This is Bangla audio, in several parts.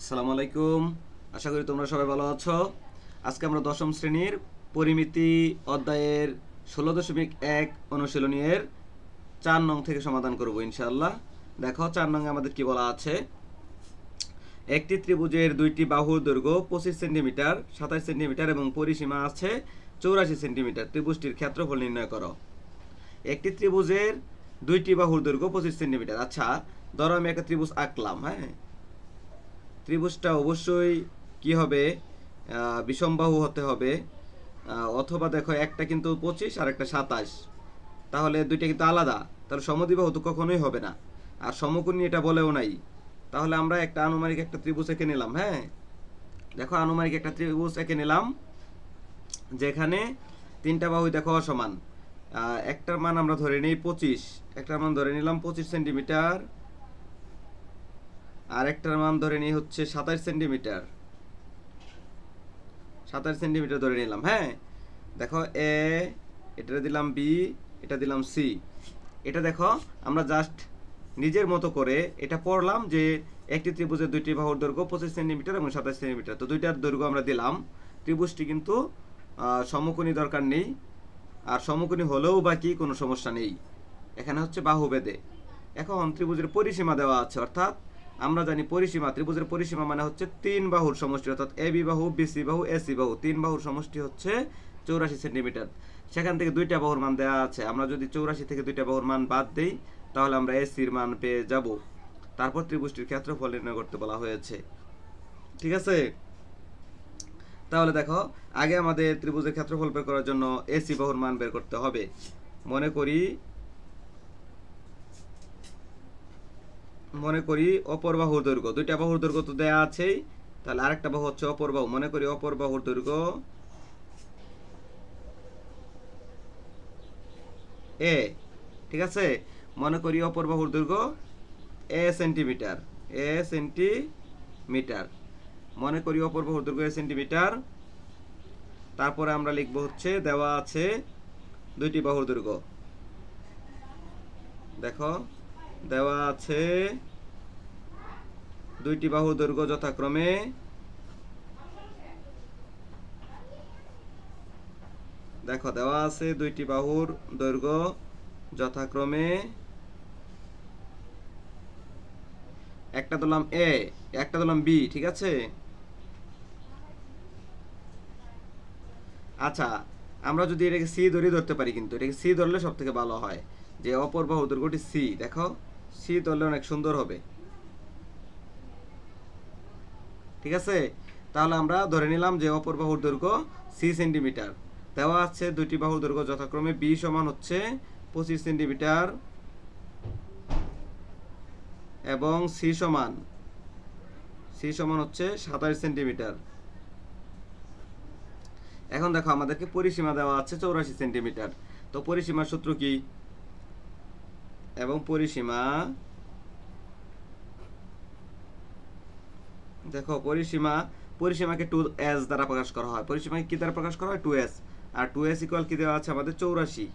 আসসালামু আলাইকুম। আশা করি তোমরা সবাই ভালো আছো। আজকে আমরা দশম শ্রেণীর পরিমিতি অধ্যায়ের 16.1 অনুশীলনীর 4 নং থেকে সমাধান করব ইনশাআল্লাহ। দেখো 4 নং আমাদের কি বলা আছে, একটি ত্রিভুজের দুইটি বাহুর দৈর্ঘ্য 25 সেন্টিমিটার, 27 সেন্টিমিটার এবং পরিসীমা আছে 84 সেন্টিমিটার। ত্রিভুজটির ক্ষেত্রফল নির্ণয় করো। একটি ত্রিভুজের দুইটি বাহুর দৈর্ঘ্য 25 সেন্টিমিটার। আচ্ছা, ধরো আমি একটা ত্রিভুজ আঁকলাম। হ্যাঁ, ত্রিভুজটা অবশ্যই কি হবে, বিষমবাহু হতে হবে, অথবা দেখো একটা কিন্তু 25 আর একটা 27, তাহলে দুইটা কিন্তু আলাদা, তাহলে সমদ্বিবাহু তো কখনোই হবে না। আর সমকোণী এটা বলেও নাই। তাহলে আমরা একটা আনুমানিক একটা ত্রিভুজ এঁকে নিলাম। হ্যাঁ, দেখো আনুমানিক একটা ত্রিভুজ এঁকে নিলাম, যেখানে তিনটা বাহু দেখো সমান। একটার মান আমরা ধরে নিই 25, একটার মান ধরে নিলাম 25 সেন্টিমিটার, আর একটার মান ধরে নিই হচ্ছে 27 সেন্টিমিটার, 27 সেন্টিমিটার ধরে নিলাম। হ্যাঁ, দেখো এ, এটা দিলাম বি, এটা দিলাম সি। এটা দেখো আমরা জাস্ট নিজের মতো করে এটা পড়লাম যে একটি ত্রিভুজের দুইটি বাহুর দৈর্ঘ্য 25 সেন্টিমিটার এবং 27 সেন্টিমিটার। তো দুইটার দৈর্ঘ্য আমরা দিলাম। ত্রিভুজটি কিন্তু সমকোণী দরকার নেই, আর সমকোণী হলেও বাকি কোনো সমস্যা নেই, এখানে হচ্ছে বাহু বেদে। এখন ত্রিভুজের পরিসীমা দেওয়া আছে, অর্থাৎ আমরা জানি পরিসীমা, ত্রিভুজের পরিসীমা মানে হচ্ছে তিন বাহুর সমষ্টি, অর্থাৎ এ বি বাহু, বিসি বাহু, এসি বাহু, তিন বাহুর সমষ্টি হচ্ছে 84 সেন্টিমিটার। সেখান থেকে দুইটা বাহুর মান দেওয়া আছে, আমরা যদি 84 থেকে দুইটা বাহুর মান বাদ দেই তাহলে আমরা এসির মান পেয়ে যাব। তারপর ত্রিভুজটির ক্ষেত্রফল নির্ণয় করতে বলা হয়েছে। ঠিক আছে, তাহলে দেখো আগে আমাদের ত্রিভুজের ক্ষেত্রফল বের করার জন্য এসি বাহুর মান বের করতে হবে। মনে করি অপর বাহুর দৈর্ঘ্য, দুইটা বাহুর দৈর্ঘ্য তো দেয়া আছেই, তাহলে আরেকটা বাহু হচ্ছে অপর বাহু। মনে করি অপর বাহুর দৈর্ঘ্য এ। ঠিক আছে, মনে করি অপর বাহুর দৈর্ঘ্য এ সেন্টিমিটার, এ সেন্টিমিটার। মনে করি অপর বাহুর দৈর্ঘ্য এ সেন্টিমিটার। তারপরে আমরা লিখব হচ্ছে দেওয়া আছে দুইটি বাহুর দৈর্ঘ্য। দেখো দেওয়া আছে দুইটি বাহুর দৈর্ঘ্য যথাক্রমে দেখো দেওয়া আছে দুইটি বাহুর দৈর্ঘ্য যথাক্রমে, একটা দিলাম এ, একটা দিলাম বি। ঠিক আছে, আচ্ছা আমরা যদি এটাকে সি ধরতে পারি, কিন্তু এটাকে সি ধরলে সব থেকে ভালো হয়, যে অপর বাহুর দৈর্ঘ্যটি সি। দেখো সি ধরলে অনেক সুন্দর হবে। ঠিক আছে, তাহলে আমরা ধরে নিলাম যে অপর বাহুর দৈর্ঘ্য সি সেন্টিমিটার। দেওয়া আছে দুইটি বাহুর দৈর্ঘ্য যথাক্রমে বি সমান হচ্ছে 25 সেন্টিমিটার এবং সি সমান হচ্ছে 27 সেন্টিমিটার। এখন দেখো আমাদেরকে পরিসীমা দেওয়া আছে 84 সেন্টিমিটার। তো পরিসীমার সূত্র কি, এবং দেখো পরিসীমাকে 2s দ্বারা প্রকাশ করা হয়। পরিসীমাকে কি দ্বারা প্রকাশ করা হয়? 2s। আর 2s ইকুয়াল কি দেওয়া আছে আমাদের? 84।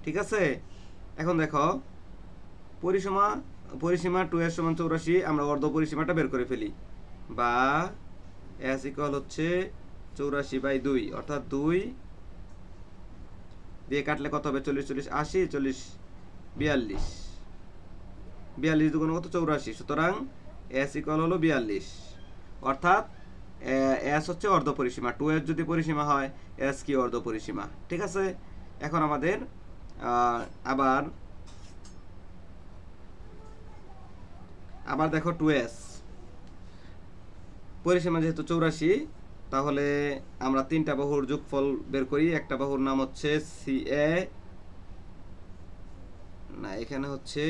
ঠিক আছে, এখন দেখো পরিসীমা 2s সমান 84, আমরা অর্ধ পরিসীমাটা বের করে ফেলি, বা s ইকুয়াল হচ্ছে 84/2, অর্থাৎ 2 দিয়ে কাটলে কত হবে? 40 40 80, 40 42, 42 দুগুণ কত? 84। সুতরাং s ইকুয়াল হলো 42, অর্থাৎ s হচ্ছে অর্ধ পরিসীমা। 2s যদি পরিসীমা হয়, s কি? অর্ধ পরিসীমা। ঠিক আছে, এখন আমাদের আবার দেখো 2s পরিসীমা যেহেতু 84, তাহলে আমরা তিনটা বাহুর যোগফল বের করি। একটা বাহুর নাম হচ্ছে সি এ, না এখানে হচ্ছে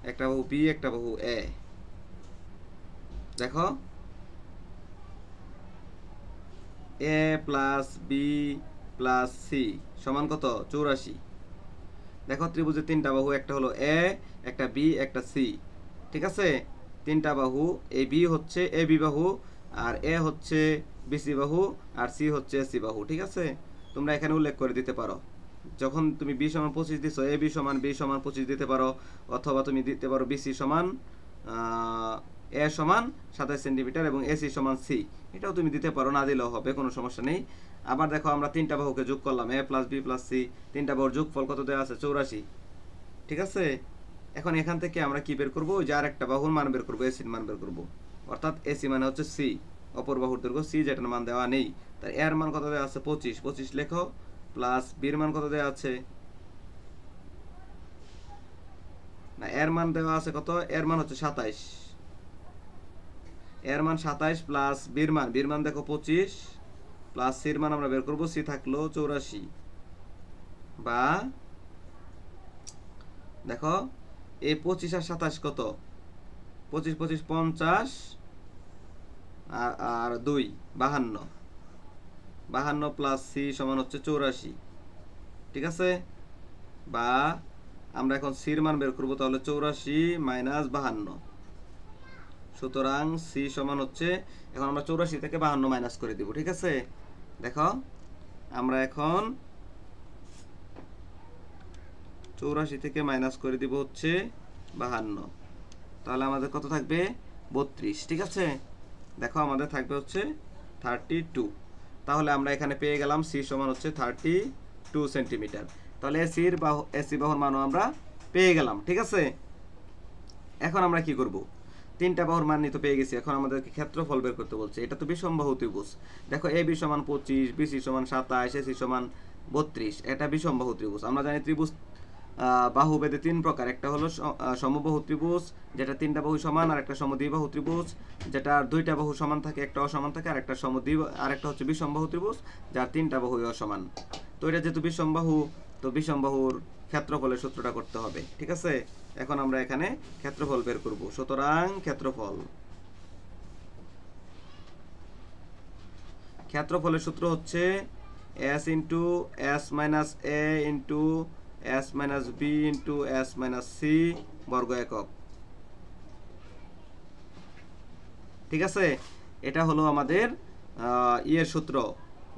একটা বাহু বি, একটা বাহু এ। দেখো এ প্লাস বি প্লাস সি সমান কত? 84। দেখো ত্রিভুজের তিনটা বাহু, একটা হলো এ, একটা বি, একটা সি। ঠিক আছে, তিনটা বাহু, এই বি হচ্ছে এ বি বাহু, আর এ হচ্ছে বিসি বাহু, আর সি হচ্ছে এসি বাহু। ঠিক আছে, তোমরা এখানে উল্লেখ করে দিতে পারো। যখন তুমি বি সমান 25 দিছো, এ বি সমান 25 দিতে পারো, অথবা তুমি দিতে পারো বিসি সমান এ সমান 27 সেন্টিমিটার এবং এসি সমান সি। এটাও তুমি দিতে পারো, না দিলেও হবে, কোনো সমস্যা নেই। আবার দেখো আমরা তিনটা বাহুকে যোগ করলাম, এ প্লাস বি প্লাস সি, তিনটা বাহুর যোগফল কত দেওয়া আছে? 84। ঠিক আছে, এখন এখান থেকে আমরা কি বের করবো? ওই যে আর একটা বাহুর মান বের করবো, এসির মান বের করবো। অর্থাৎ এসি মানে হচ্ছে সি, অপর বাহুর দৈর্ঘ্য সি, যেটার মান দেওয়া নেই। তাই এর মান কত দেওয়া আছে? 25। 25 লেখো, প্লাস বির মান কত দেওয়া আছে? না, এর মান দেওয়া আছে কত? এর মান হচ্ছে 27। এর মান 27 প্লাস বির মান দেখো 25, প্লাস সির মান আমরা বের করবো, সি থাকলো 84। বা দেখো এই 25 আর 27 কত? 25 25 50 আর 2 52। 52 প্লাস সি সমান হচ্ছে 84। ঠিক আছে, বা আমরা এখন সির মান বের করবো, তাহলে 84 মাইনাস 52। সুতরাং সি সমান হচ্ছে, এখন আমরা 84 থেকে 52 মাইনাস করে দিব। ঠিক আছে, দেখো আমরা এখন 84 থেকে মাইনাস করে দিব হচ্ছে 52, তাহলে আমাদের কত থাকবে? 32। ঠিক আছে, দেখো আমাদের থাকবে হচ্ছে 32। তাহলে আমরা এখানে পেয়ে গেলাম সি সমান হচ্ছে 32 সেন্টিমিটার। তাহলে এসি বাহুর মানও আমরা পেয়ে গেলাম। ঠিক আছে, এখন আমরা কি করব? তিনটা বাহুর মান নিতে পেয়ে গেছি, এখন আমাদেরকে ক্ষেত্রফল বের করতে বলছে। এটা তো বিষমবাহু ত্রিভুজ। দেখো এ বি সমান 25, বিসি সমান 27, এসি সমান 32। এটা বিষমবাহু ত্রিভুজ। আমরা জানি ত্রিভুজ বাহু ভেদে তিন প্রকার। একটা হলো সমবাহু ত্রিভুজ, যেটা তিনটা বাহু সমান, আর একটা সমদ্বিবাহু ত্রিভুজ, যেটা দুইটা বাহু সমান থাকে, একটা অসমান থাকে, আর একটা আরেকটা হচ্ছে বিষমবাহু ত্রিভুজ, যার তিনটা বাহু অসমান। তো এটা যেহেতু বিষমবাহু, তো বিষমবাহুর ক্ষেত্রফলের সূত্রটা করতে হবে। ঠিক আছে, এখন আমরা এখানে ক্ষেত্রফল বের করব। সুতরাং ক্ষেত্রফলের সূত্র হচ্ছে s into s minus a into s minus b into s minus c বর্গ একক। ঠিক আছে, এটা হলো আমাদের ইয়ের সূত্র,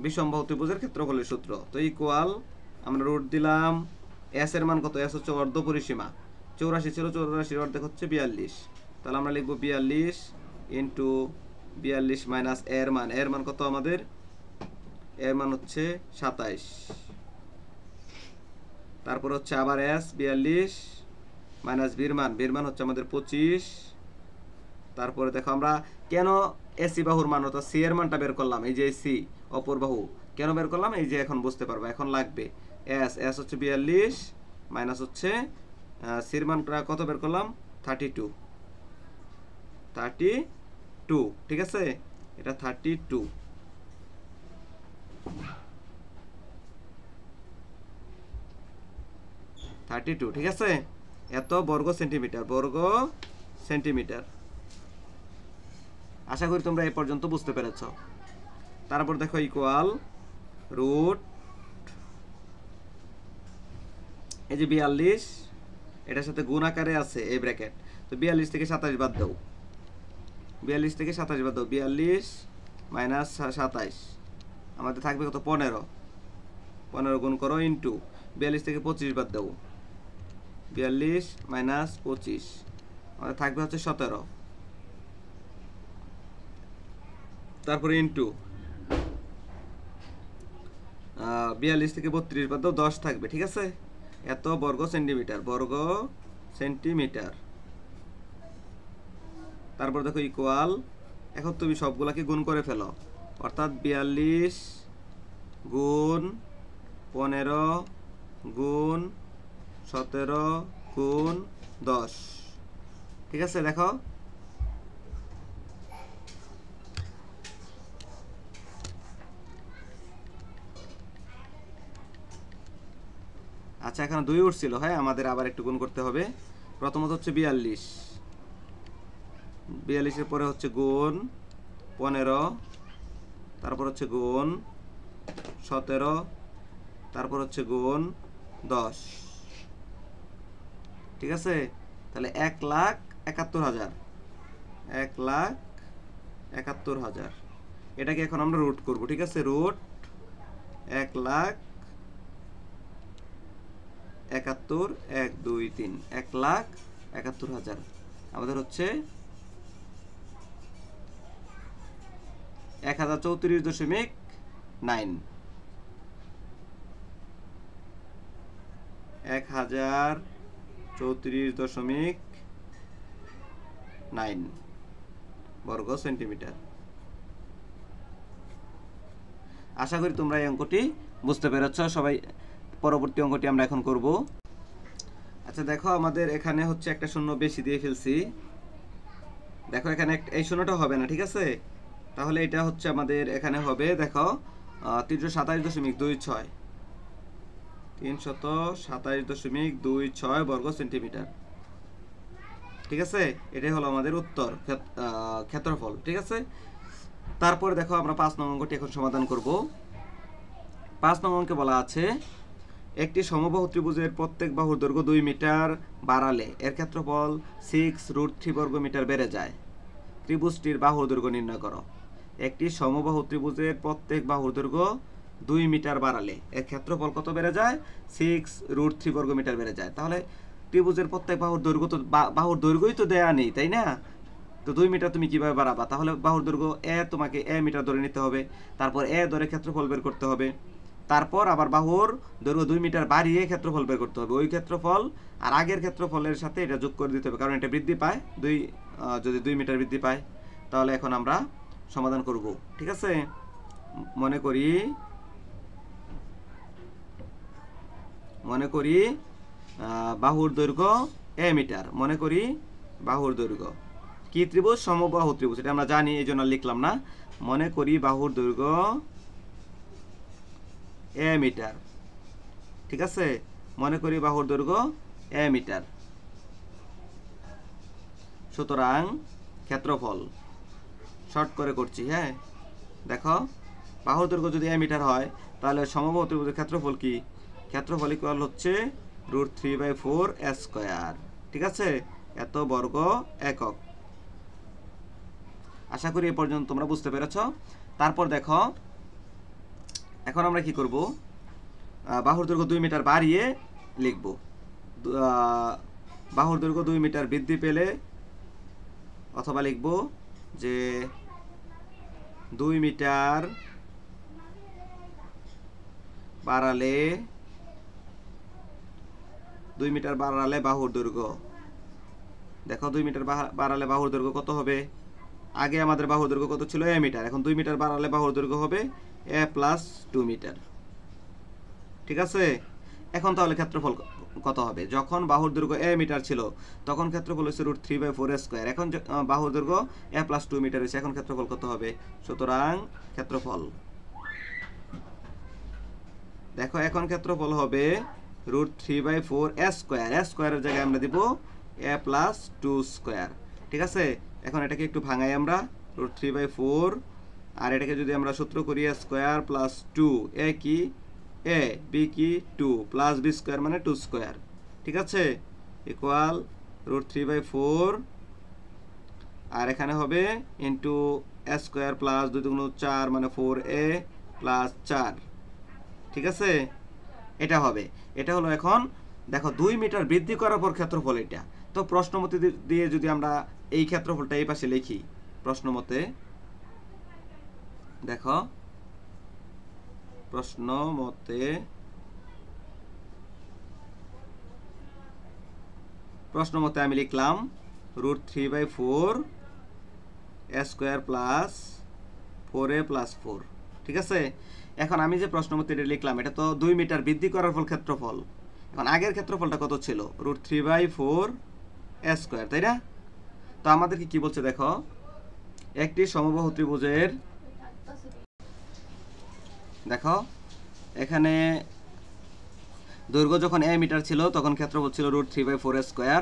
বিষমবাহু ত্রিভুজের ক্ষেত্রফলের সূত্র। তো ইকুয়াল, আমরা রুট দিলাম, s এর মান কত? s হচ্ছে অর্ধ পরিসীমা, 84 ছিল, 84 অর্ধেক হচ্ছে 42। তাহলে আমরা লিখবো 42 ইন্টু 42 মাইনাস এর মান কত আমাদের? এর মান হচ্ছে 27। তারপর হচ্ছে আবার s 42 মাইনাস বির মান হচ্ছে আমাদের 25। তারপরে দেখো আমরা কেন এসি বাহুর মান অর্থাৎ সি এর মানটা বের করলাম, এই যে সি অপর বাহু কেন বের করলাম, এই যে এখন বুঝতে পারবো। এখন লাগবে এস হচ্ছে 42 মাইনাস হচ্ছে সির মানটা কত বের করলাম? 32। ঠিক আছে, এটা 32। ঠিক আছে, এত বর্গ সেন্টিমিটার। আশা করি তোমরা এই পর্যন্ত বুঝতে পেরেছ। তারপর দেখো ইকুয়াল রুট, এই যে 42 এটার সাথে গুণ আকারে আছে এই ব্র্যাকেট, তো 42 থেকে 27 বাদ দাও। 42 থেকে 27 বাদ দাও, 42 মাইনাস 27 আমাদের থাকবে কত? 15। 15 গুণ করো ইন্টু 42 থেকে 25 বাদ দাও, 42 মাইনাস 25 আমাদের থাকবে হচ্ছে 17। তারপরে ইন্টু 42 থেকে 32 বাদ দাও, 10 থাকবে। ঠিক আছে, এত বর্গ সেন্টিমিটার। তারপর দেখো ইকুয়াল, এখন তুমি সবগুলাকে গুণ করে ফেলো, অর্থাৎ 42 গুণ 15 গুণ 17 গুণ 10। ঠিক আছে, দেখো আচ্ছা, এখানে 2 উঠছিল। হ্যাঁ, আমাদের আবার একটু গুণ করতে হবে। প্রথমত হচ্ছে 42, 42-এর পরে হচ্ছে গুণ 15, তারপর হচ্ছে গুণ 17, তারপর হচ্ছে গুণ 10। ঠিক আছে, তাহলে 1,71,000, 1,71,000। এটাকে এখন আমরা রুট করব। ঠিক আছে, রুট 1,71,000, 1 2 3, 1,71,000 আমাদের হচ্ছে 1034.9 1034.9 বর্গ সেন্টিমিটার। আশা করি তোমরা এই অঙ্কটি বুঝতে পেরেছ সবাই। পরবর্তী অঙ্কটি আমরা এখন করব। আচ্ছা দেখো, আমাদের এখানে হচ্ছে একটা শূন্য বেশি দিয়ে ফেলছি। দেখো এখানে এই শূন্যটা হবে না, ঠিক আছে? তাহলে এটা হচ্ছে আমাদের এখানে হবে, দেখো 327.26 327.26 বর্গ সেন্টিমিটার। ঠিক আছে, এটাই হলো আমাদের উত্তর, ক্ষেত্রফল। ঠিক আছে, তারপরে দেখো আমরা 5 নং অঙ্কটি এখন সমাধান করব। 5 নং অঙ্কে বলা আছে একটি সমবাহু ত্রিভুজের প্রত্যেক বাহুর দৈর্ঘ্য 2 মিটার বাড়ালে এর ক্ষেত্রফল 6√3 বর্গ মিটার বেড়ে যায়। ত্রিভুজটির বাহুর দৈর্ঘ্য নির্ণয় করো। একটি সমবাহু ত্রিভুজের প্রত্যেক বাহুর দৈর্ঘ্য 2 মিটার বাড়ালে এর ক্ষেত্রফল কত বেড়ে যায়? 6√3 বর্গ মিটার বেড়ে যায়। তাহলে ত্রিভুজের প্রত্যেক বাহুর দৈর্ঘ্য তো বাহুর দৈর্ঘ্যই তো দেয়া নেই, তাই না? তো 2 মিটার তুমি কিভাবে বাড়াবা? তাহলে বাহুর দৈর্ঘ্য তোমাকে a মিটার ধরে নিতে হবে, তারপর a ধরে ক্ষেত্রফল বের করতে হবে, তারপর আবার বাহুর দৈর্ঘ্য 2 মিটার বাড়িয়ে ক্ষেত্রফল বের করতে হবে। ওই ক্ষেত্রফল আর আগের ক্ষেত্রফলের সাথে এটা যোগ করে দিতে হবে, কারণ এটা বৃদ্ধি পায় যদি 2 মিটার বৃদ্ধি পায়। তাহলে এখন আমরা সমাধান করব। ঠিক আছে, মনে করি বাহুর দৈর্ঘ্য a মিটার। মনে করি বাহুর দৈর্ঘ্য কি ত্রিভুজ? সমবাহু ত্রিভুজ। এটা আমরা জানি, এই জন্য লিখলাম না। মনে করি বাহুর দৈর্ঘ্য a মিটার। ঠিক আছে, মনে করি বাহুর দৈর্ঘ্য a মিটার। সুতরাং ক্ষেত্রফল শর্ট করে করছি। হ্যাঁ, দেখো বাহুর দৈর্ঘ্য যদি a মিটার হয়, তাহলে সমবাহু ত্রিভুজের ক্ষেত্রফল কি? ক্ষেত্রফল ইকুয়াল হচ্ছে √3/4 স্কয়ার। ঠিক আছে, এত বর্গ একক। আশা করি এ পর্যন্ত তোমরা বুঝতে পেরেছ। তারপর দেখো এখন আমরা কি করব? বাহুর দৈর্ঘ্য 2 মিটার বাড়িয়ে লিখব। বাহুর দৈর্ঘ্য 2 মিটার বৃদ্ধি পেলে অথবা লিখব যে 2 মিটার বাড়ালে বাহুর দৈর্ঘ্য। দেখো 2 মিটার বাড়ালে বাহুর দৈর্ঘ্য কত হবে? আগে আমাদের বাহুর দৈর্ঘ্য কত ছিল? a metre. এখন 2 মিটার বাড়ালে বাহুর দৈর্ঘ্য হবে a + 2 মিটার। ঠিক আছে, এখন তাহলে ক্ষেত্রফল কত হবে? যখন বাহুর দৈর্ঘ্য a মিটার ছিল তখন ক্ষেত্রফল হচ্ছে √3/4 স্কয়ার। এখন বাহুর দৈর্ঘ্য a + 2 মিটার হয়েছে, এখন ক্ষেত্রফল কত হবে? সুতরাং ক্ষেত্রফল, দেখো এখন ক্ষেত্রফল হবে √3/4 স্কয়ার। স্কয়ারের জায়গায় আমরা দিব a + 2 স্কয়ার। ঠিক আছে, এখন এটাকে একটু ভাঙাই আমরা। √3/4 আর এটাকে যদি আমরা সূত্র করি a স্কয়ার + 2, a কি? a, b কি? 2 + b স্কয়ার মানে 2 স্কয়ার। ঠিক আছে, ইকুয়াল √3/4 আর এখানে হবে ইনটু a স্কয়ার + 2 × 4 মানে 4a + 4। ঠিক আছে, এটা হবে। এটা হলো এখন দেখো 2 মিটার বৃদ্ধি করার পর ক্ষেত্রফল এটা। তো প্রশ্নমতে দিয়ে যদি আমরা এই ক্ষেত্রফলটা এই পাশে লিখি, প্রশ্নমতে দেখো প্রশ্নমতে আমি লিখলাম √3/4 স্কয়ার + 4a + 4। ঠিক আছে, এখন আমি যে প্রশ্নমতে এটা লিখলাম এটা তো 2 মিটার বৃদ্ধি করার ফল ক্ষেত্রফল। এখন আগের ক্ষেত্রফলটা কত ছিল? √3/4 স্কয়ার, তাই না? তো আমাদেরকে কি বলছে দেখো, একটি সমবাহু ত্রিভুজের, দেখো এখানে দৈর্ঘ্য যখন a মিটার ছিল তখন ক্ষেত্রফল ছিল √3/4 স্কয়ার,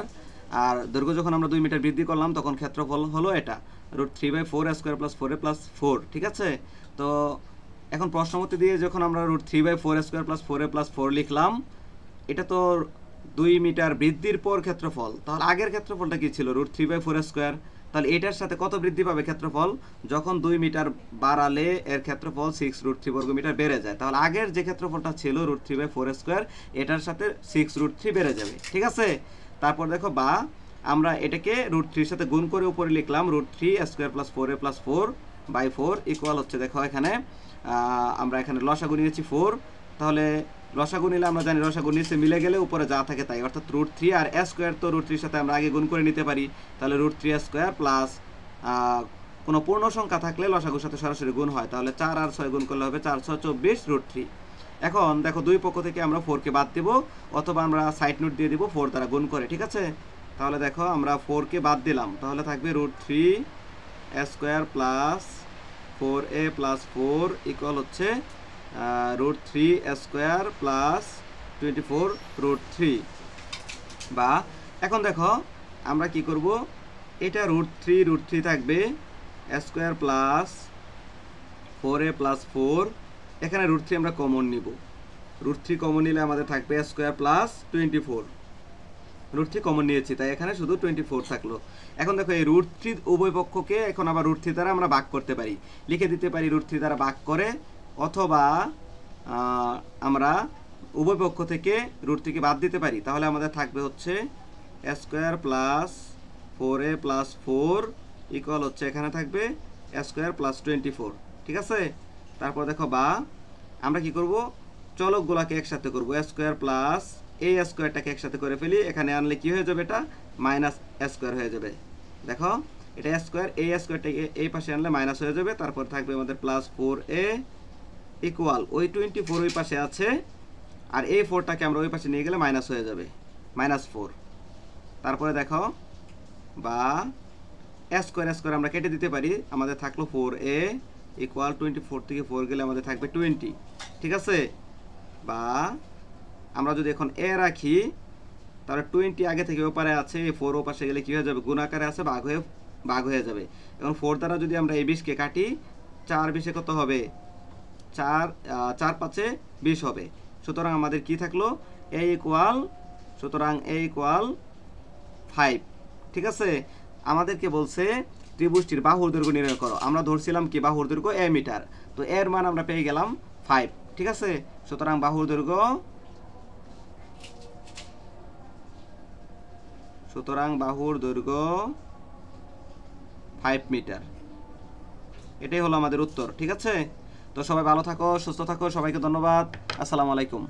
আর দৈর্ঘ্য যখন আমরা 2 মিটার বৃদ্ধি করলাম তখন ক্ষেত্রফল হলো এটা √3/4 স্কয়ার + 4a + 4। ঠিক আছে, তো এখন প্রশ্নমতে দিয়ে যখন আমরা √3/4 স্কয়ার + 4a + 4 লিখলাম, এটা তো 2 মিটার বৃদ্ধির পর ক্ষেত্রফল। তাহলে আগের ক্ষেত্রফলটা কি ছিল? √3/4 স্কয়ার। তাহলে এটার সাথে কত বৃদ্ধি পাবে ক্ষেত্রফল? যখন 2 মিটার বাড়ালে এর ক্ষেত্রফল 6√3 বর্গ মিটার বেড়ে যায়। তাহলে আগের যে ক্ষেত্রফলটা ছিল √3/4 স্কয়ার, এটার সাথে 6√3 বেড়ে যাবে। ঠিক আছে, তারপর দেখো বা আমরা এটাকে √3 এর সাথে গুণ করে উপরে লিখলাম √3 স্কয়ার + 4a + 4 বাই 4 ইকুয়াল হচ্ছে দেখো এখানে আমরা এখানে লসাগু নিয়েছি 4, তাহলে লসাগু নিলে আমরা জানি লসাগু নিচে মিলে গেলে উপরে যা থাকে তাই, অর্থাৎ √3 আর a স্কয়ার তো √3 সাথে আমরা আগে গুণ করে নিতে পারি, তাহলে √3 স্কয়ার প্লাস কোনো পূর্ণ সংখ্যা থাকলে লসাগুর সাথে সরাসরি গুণ হয়, তাহলে 4 আর 6 গুণ করলে হবে 4 6 24 √3। এখন দেখো দুই পক্ষ থেকে আমরা 4 কে বাদ দেব, অথবা আমরা সাইড নোট দিয়ে দিব 4 দ্বারা গুণ করে, ঠিক আছে। তাহলে দেখো আমরা 4 কে বাদ দিলাম, তাহলে থাকবে √3 a square plus 4a plus 4 equal হচ্ছে √3 a স্কয়ার প্লাস 24 √3। বা এখন দেখো আমরা কি করব, এটা √3 থাকবে a square plus 4a plus 4, এখানে √3 আমরা কমন নিব, √3 কমন নিলে আমাদের থাকবে a স্কয়ার প্লাস 24, √3 কমন নিয়েছি তাই এখানে শুধু 24 থাকলো। এখন দেখো এই √3 উভয় পক্ষকে এখন আবার √3 দ্বারা আমরা ভাগ করতে পারি, লিখে দিতে পারি √3 দ্বারা ভাগ করে, অথবা আমরা উভয় পক্ষ থেকে √3 কে বাদ দিতে পারি, তাহলে আমাদের থাকবে হচ্ছে a square plus 4a plus 4 equal হচ্ছে এখানে থাকবে a স্কয়ার প্লাস 24, ঠিক আছে। তারপর দেখো বা আমরা কি করব, চলকগুলোকে একসাথে করব, a স্কয়ার প্লাস a স্কয়ারটাকে একসাথে করে ফেলি, এখানে আনলে কি হয়ে যাবে, এটা মাইনাস a স্কয়ার হয়ে যাবে। দেখো এটা a স্কয়ারটাকে এই পাশে আনলে মাইনাস হয়ে যাবে, তারপর থাকবে আমাদের প্লাস 4a ইকুয়াল ওই 24 ওই পাশে আছে, আর এই 4টাকে আমরা ওই পাশে নিয়ে গেলে মাইনাস হয়ে যাবে, -4। তারপরে দেখো বা a স্কয়ার আমরা কেটে দিতে পারি, আমাদের থাকলো 4a ইকুয়াল 24 থেকে 4 গেলে আমাদের থাকবে 20, ঠিক আছে। বা আমরা যদি এখন a রাখি, তাহলে 20 আগে থেকে ওপারে আছে, 4 ও পাশে গেলে কি হয়ে যাবে, গুণ আকারে আছে, ভাগ হয়ে যাবে। এখন 4 দ্বারা যদি আমরা এই 20 কে কাটি, 4 20 কত হবে, 4 5 20 হবে। সুতরাং আমাদের কি থাকলো, a ইকুয়াল 5, ঠিক আছে। আমাদেরকে বলছে ত্রিভুজটির বাহুর দৈর্ঘ্য নির্ণয় করো, আমরা ধরছিলাম কি বাহুর দৈর্ঘ্য a মিটার, তো এর মান আমরা পেয়ে গেলাম 5, ঠিক আছে। সুতরাং বাহুর দৈর্ঘ্য 5 মিটার, এটাই হলো আমাদের উত্তর, ঠিক আছে। তো সবাই ভালো থাকো, সুস্থ থাকো, সবাইকে ধন্যবাদ, আসসালামু আলাইকুম।